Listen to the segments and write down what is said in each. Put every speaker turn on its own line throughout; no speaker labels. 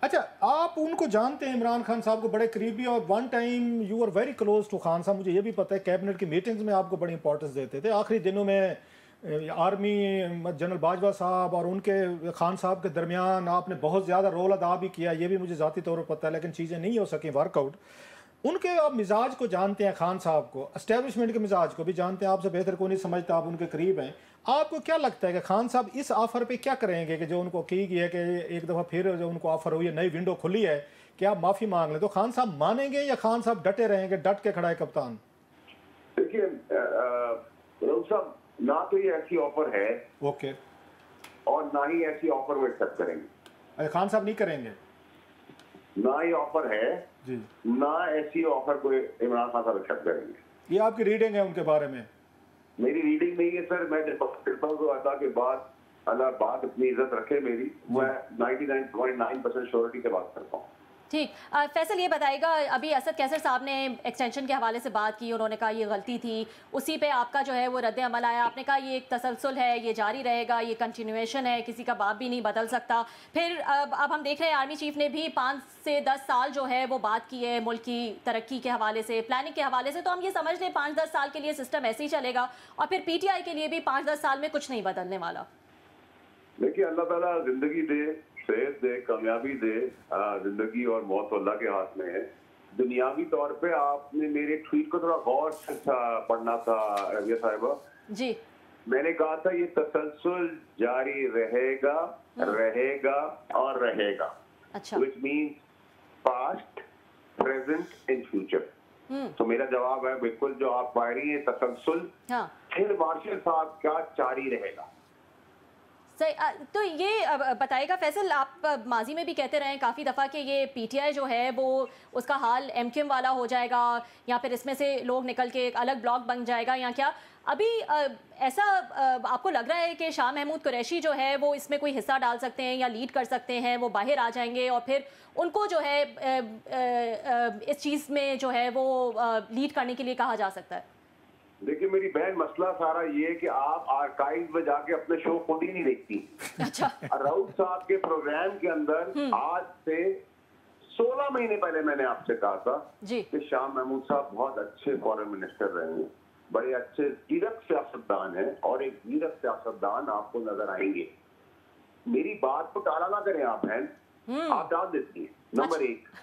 अच्छा, आप उनको जानते हैं इमरान खान साहब को बड़े करीबी, और one time you are very close to Khan साहब, मुझे ये भी पता है कैबिनेट की मीटिंग्स में आपको बड़ी इंपॉर्टेंस देते थे। आखिरी दिनों में आर्मी जनरल बाजवा साहब और उनके खान साहब के दरमियान आपने बहुत ज़्यादा रोल अदा भी किया, ये भी मुझे ज़ाती तौर पर पता है, लेकिन चीज़ें नहीं हो सकी वर्कआउट। उनके आप मिजाज को जानते हैं, खान साहब को, एस्टेब्लिशमेंट के मिजाज को भी जानते हैं, आपसे बेहतर कोई नहीं समझता, आप उनके करीब हैं। आपको क्या लगता है कि खान साहब इस ऑफर पे क्या करेंगे कि जो उनको की गई है कि एक दफ़ा फिर जो उनको ऑफर हुई है, नई विंडो खुली है कि आप माफ़ी मांग लें, तो खान साहब मानेंगे या खान साहब डटे रहेंगे, डट के खड़ा है कप्तान?
देखिए रऊफ साहब, ना तो ये ऐसी ऑफर है
ओके,
और ना ही ऐसी ऑफर वो एक्सेप्ट करेंगे।
अरे खान साहब नहीं करेंगे?
ना ये ऑफर है
जी,
ना ऐसी ऑफर को इमरान खान साहब एक्सेप्ट करेंगे।
ये आपकी रीडिंग है उनके बारे में?
मेरी रीडिंग नहीं है सर, मैं करता हूँ तो अल्लाह के बाद, अल्लाह बात अपनी इज्जत रखे मेरी, मैं 99.9% श्योरिटी से बात करता हूँ।
ठीक। फैसल ये बताएगा, अभी असद कैसर साहब ने एक्सटेंशन के हवाले से बात की, उन्होंने कहा ये गलती थी, उसी पे आपका जो है वो रद्द अमल आया, आपने कहा ये एक तसलसल है, ये जारी रहेगा, ये कंटिन्यूएशन है, किसी का बाप भी नहीं बदल सकता। फिर अब हम देख रहे हैं आर्मी चीफ ने भी 5 से 10 साल जो है वो बात की है मुल्क की तरक्की के हवाले से, प्लानिंग के हवाले से, तो हम ये समझ लें 5-10 साल के लिए सिस्टम ऐसे ही चलेगा और फिर PTI के लिए भी 5-10 साल में कुछ नहीं बदलने वाला।
देखिए, अल्लाह ताला जिंदगी दे, सेहत दे, कामयाबी दे, जिंदगी और मौत अल्लाह के हाथ में है। दुनियावी तौर पे आपने मेरे ट्वीट को थोड़ा गौर से पढ़ना था रबिया साहिबा
जी।
मैंने कहा था ये तसलसल जारी रहेगा, रहेगा और रहेगा।
अच्छा।
Which means past, present and future. तो मेरा जवाब है बिल्कुल जो आप पा रही है, तसलसल
हाँ।
फिर मार्शल साहब का जारी रहेगा।
सही। तो ये बताइएगा फैसल, आप माजी में भी कहते रहे हैं काफ़ी दफ़ा कि ये PTI जो है वो उसका हाल MQM वाला हो जाएगा, या फिर इसमें से लोग निकल के एक अलग ब्लॉक बन जाएगा, या क्या अभी ऐसा आपको लग रहा है कि शाह महमूद कुरैशी जो है वो इसमें कोई हिस्सा डाल सकते हैं या लीड कर सकते हैं, वो बाहर आ जाएंगे और फिर उनको जो है इस चीज़ में जो है वो लीड करने के लिए कहा जा सकता है?
देखिए मेरी बहन, मसला सारा ये है कि आप आर्काइव में जाके अपने शो खुद ही नहीं देखती।
अच्छा।
राउत साहब के प्रोग्राम के अंदर आज से 16 महीने पहले मैंने आपसे कहा था कि शाह महमूद साहब बहुत अच्छे फॉरेन मिनिस्टर रहे हैं, बड़े अच्छे धीरक सियासतदान हैं और एक धीरक सियासतदान आपको नजर आएंगे। मेरी बात को टाला ना करें आप बहन, आप डाल देती है। नंबर 1।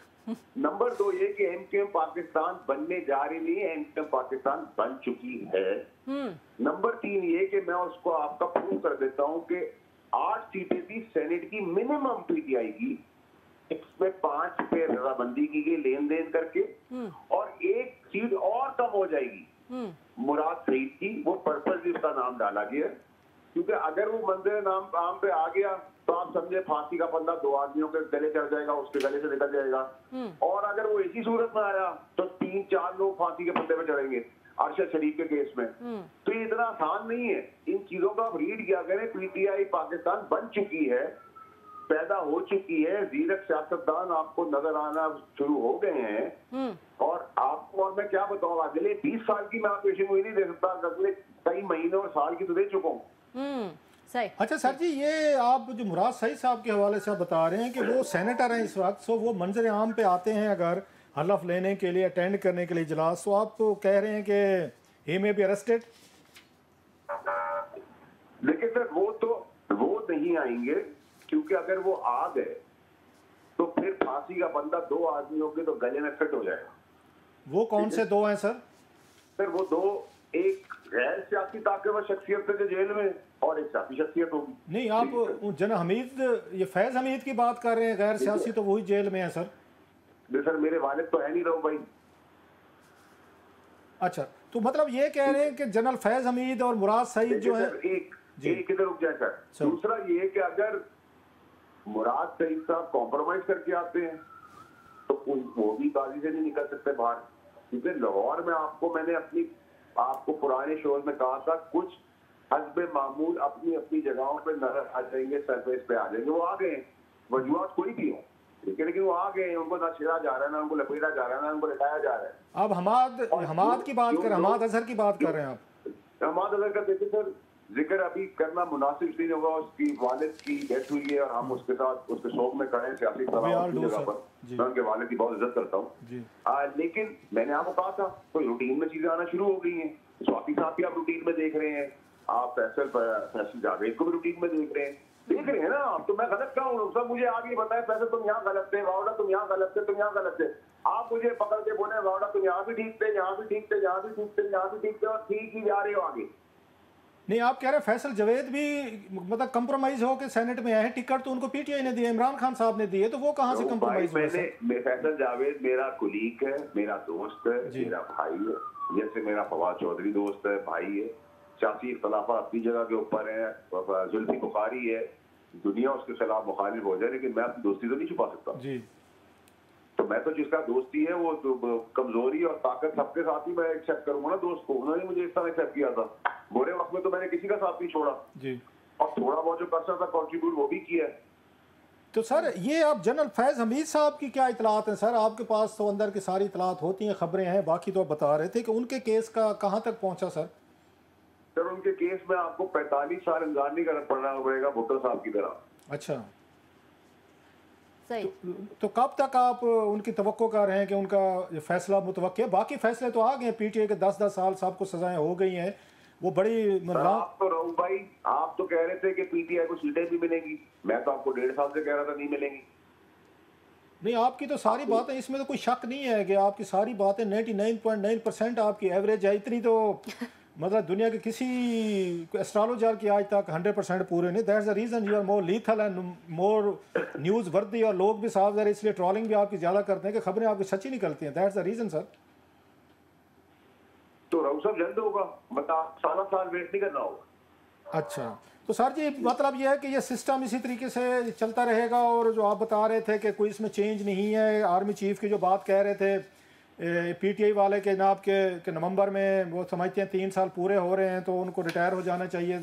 नंबर 2 ये कि MQM पाकिस्तान बनने जा रही नहीं है, MQM पाकिस्तान बन चुकी है। नंबर 3 ये कि मैं उसको आपका प्रूव कर देता हूं कि 8 सीटें थी सेनेट की मिनिमम PTI की, इसमें 5 पे रजामंदी की गई लेन देन करके, और 1 सीट और कम हो जाएगी मुराद सईद की, वो पर्पस भी उसका नाम डाला गया, क्योंकि अगर वो मंदिर नाम पे आ गया तो आप समझे फांसी का फंदा 2 आदमियों के गले चढ़ जाएगा, उसके गले से निकल जाएगा। और अगर वो इसी सूरत में आया तो 3-4 लोग फांसी के फंदे पे चढ़ेंगे अरशद शरीफ के केस में। तो ये इतना आसान नहीं है। इन चीजों का आप रीड किया करें। PTI पाकिस्तान बन चुकी है, पैदा हो चुकी है, जीरक सियासतदान आपको नजर आना शुरू हो गए हैं। और आपको और मैं क्या बताऊं, अगले 20 साल की मैं आपको पेशी हुई नहीं दे सकता, अगले कई महीने और साल की तो दे चुका हूँ।
अच्छा सर जी, ये आप जो मुराद सईद साहब के हवाले से आप बता रहे हैं कि वो सेनेटर हैं इस वक्त, सो वो मंजर आम पे आते हैं अगर हलफ लेने के लिए, अटेंड करने के लिए इजलास, तो आप तो कह रहे हैं कि ही मे बी अरेस्टेड।
देखिए सर, वो नहीं आएंगे, क्योंकि अगर वो आ गए तो फिर फांसी का बंदा 2 आदमियों के तो गले में फिट हो जाएगा। वो
कौन से 2 हैं सर?
सर वो 2, एक गैर सियासी ताकतवर शख्सियत है जो जेल में, और एक सियासी शख्सियत होगी।
नहीं, आप जन हमीद, ये फैज हमीद की बात कर रहे हैं, गैर सियासी तो वही जेल में है सर।
सर मेरे वालिद तो है नहीं रहो भाई।
अच्छा, तो मतलब ये कह रहे हैं कि जनरल फैज हमीद और मुराद सईद जो है,
एक इधर रुक जाए सर। दूसरा ये कि अगर मुराद सईद साहब कॉम्प्रोमाइज करके आते हैं तो वो भी काजी से नहीं निकल सकते बाहर, क्योंकि लाहौर में मैंने आपको पुराने शोज में कहा था, कुछ हस्बे मामूल अपनी अपनी जगहों पे नजर आ जाएंगे, सरफेस पे आ जाएंगे। वो आ गए, वजूहत कोई भी हो, लेकिन वो आ गए, उनको ना छेड़ा जा रहा है, ना उनको लपेटा जा रहा है, ना उनको लटाया जा रहा है।
अब हमाद की बात कर, हमाद अजहर की बात कर रहे हैं आप।
हमाद अजहर का देखिए सर, जिक्र अभी करना मुनासिब नहीं होगा। उसकी वालिद की डेथ हुई है और हम उसके साथ उसके शोक में खड़े हैं सियासी जगह पर। मैं उनके वालिद की बहुत इज्जत करता हूँ, लेकिन मैंने आपको कहा था कोई रूटीन में चीजें आना शुरू हो गई हैं। स्वाति साहब भी आप रूटीन में देख रहे हैं, आप फैसल जावेद को भी रूटीन में देख रहे हैं ना। तो मैं गलत क्या हूँ? सब मुझे आप ये बताएं, फैसल तुम यहाँ गलत थे, वावड़ा तुम यहाँ गलत थे, तुम यहाँ गलत थे। आप मुझे पकड़ के बोले वावड़ा तुम यहाँ भी ठीक थे, यहाँ भी ठीक थे, यहाँ भी ठीक थे, यहाँ भी ठीक थे, और ठीक ही जा रहे हो आगे।
नहीं, आप कह रहे हैं फैसल जावेद भी मतलब कंप्रोमाइज हो के सेनेट में आए हैं। टिकट तो उनको पीटीआई ने दिया, इमरान खान साहब ने दिए, तो वो कहाँ से कंप्रोमाइज हुआ?
फैसल जावेद मेरा कुलीग है, मेरा दोस्त है, मेरा भाई है, जैसे मेरा फवाद चौधरी दोस्त है, भाई है। सियासी इख्तलाफा अपनी जगह के ऊपर है, जुल्फी बुखारी है, दुनिया उसके खिलाफ मुखालिफ हो जाए, लेकिन मैं अपनी दोस्ती तो नहीं छुपा सकता जी। तो मैं तो जिसका दोस्ती है वो तो कमजोरी और ताकत सबके साथ ही मैं एक्सेप्ट करूंगा ना दोस्त को। उन्होंने मुझे इस तरह एक्सेप्ट किया था, बुरे वक्त में तो मैंने किसी का साथ नहीं छोड़ा जी, और थोड़ा बहुत जो कर सकता कंट्रीब्यूट वो भी किया है।
तो सर ये आप जनरल फैज हमीद साहब की क्या इतलात हैं? सर आपके पास तो अंदर की सारी इतलात होती हैं, खबरें हैं, बाकी तो आप बता रहे थे कि उनके केस का कहाँ तक पहुंचा सर?
सर उनके केस में आपको 45 साल इंतजार नहीं करना पड़ना पड़ेगा भुट्टो साहब की तरह।
अच्छा, तो कब तक आप उनकी तवक्को कर रहे हैं कि उनका फैसला मुतवक्किल है? बाकी फैसले तो आ गए हैं, पीटीआई के 10-10 साल साहब को सजाएं हो गई हैं, वो बड़ी
आप तो रहूं भाई, आप तो कह रहे थे कि पीटीआई को सीटें भी मिलेंगी, मैं तो आपको 1.5 साल से कह रहा था नहीं मिलेंगी।
नहीं, आपकी तो सारी बातें, इसमें तो कोई शक नहीं है कि आपकी सारी बातें 99.9% आपकी एवरेज है। इतनी तो मतलब दुनिया के किसी एस्ट्रोलॉजर की आज तक 100% पूरे नहीं। That's the reason you are more lethal and more newsworthy, और लोग भी साफ ज़रा इसलिए ट्रोलिंग भी आपकी ज़्यादा करते हैं कि खबरें आपकी सच्ची निकलती हैं। That's the reason sir.
तो राव साहब जल्द होगा, मतलब साल वेट नहीं करना होगा।
अच्छा, तो सर जी मतलब ये है कि ये सिस्टम इसी तरीके से चलता रहेगा, और जो आप बता रहे थे कि कोई इसमें चेंज नहीं है, आर्मी चीफ की जो बात कह रहे थे पीटीआई वाले के जनाब के नवंबर में वो समझते हैं 3 साल पूरे हो रहे हैं तो उनको रिटायर हो जाना चाहिए,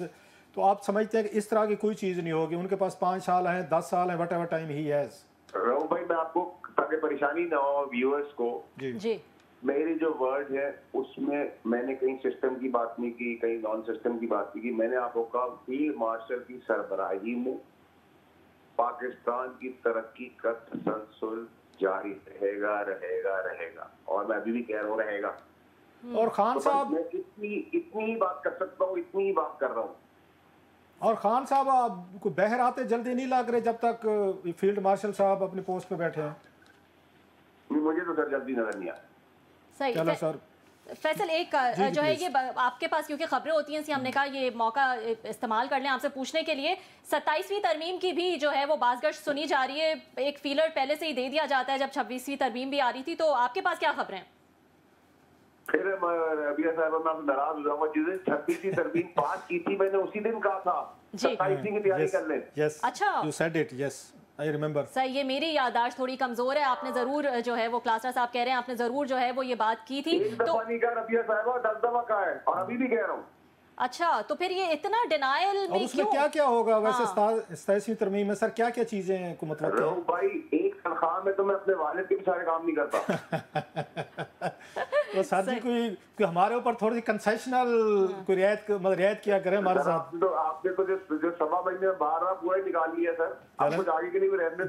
तो आप समझते हैं कि इस तरह की कोई चीज़ नहीं होगी? उनके पास 5 साल हैं, 10 साल हैं, what ever time he has.
Rao भाई मैं आपको ताकि परेशानी ना हो व्यूअर्स को जी, मेरी जो वर्ड है उसमें मैंने कहीं सिस्टम की बात नहीं की, कहीं नॉन सिस्टम की बात नहीं की। मैंने आपको कहा फील्ड मार्शल की सरबराही में पाकिस्तान की तरक्की का तसलसल जारी रहेगा, और मैं अभी भी कह रहा हूँ रहेगा।
और खान साहब,
मैं इतनी ही बात कर सकता हूँ, इतनी ही बात कर रहा हूँ।
और खान साहब आपको बहर आते जल्दी नहीं लग रहे जब तक फील्ड मार्शल साहब अपनी पोस्ट पे बैठे हैं?
मुझे तो सर जल्दी नजर नहीं आ।
सही
चलो सर।
फैसल एक जो है ये आपके पास क्योंकि खबरें होती हैं, हमने कहा ये मौका इस्तेमाल कर लें आपसे पूछने के लिए। 27वीं तरमीम की भी जो है वो बाज़गश्त सुनी जा रही है, एक फीलर पहले से ही दे दिया जाता है जब 26वीं तरमीम भी आ रही थी, तो आपके पास क्या खबरें हैं?
फिर रबिया साहब मैं नाराज हो जाऊंगा, जिस दिन 26वीं तरमीम पास की थी मैंने उसी दिन कहा था 27वीं की तैयारी कर लें।
अच्छा, you said it, yes I remember.
Sir ये मेरी याददाश्त थोड़ी कमजोर है, आपने जरूर जो है वो क्लासर साहब कह रहे हैं आपने जरूर जो है वो ये बात की थी।
एक दफा नहीं कहा रबिया साहब, 10 दफा कहा है, और अभी भी कह रहा हूँ।
अच्छा, तो फिर ये इतना डिनायल में
उसमें क्या क्या होगा वैसे? 27वीं तरमीम में सर क्या क्या चीजें को मतलब
भाई एक तनख्वाह में तो मैं अपने वालिद के भी सारे काम नहीं करता।
तो सर जी कोई हमारे ऊपर थोड़ी सी कंसेशनल कोई रियायत किया करें हमारे साथ।
तो आपने तो जो सभा महीने में बाहर पूरा निकाल लिया सर, आप कुछ आगे के लिए भी रहने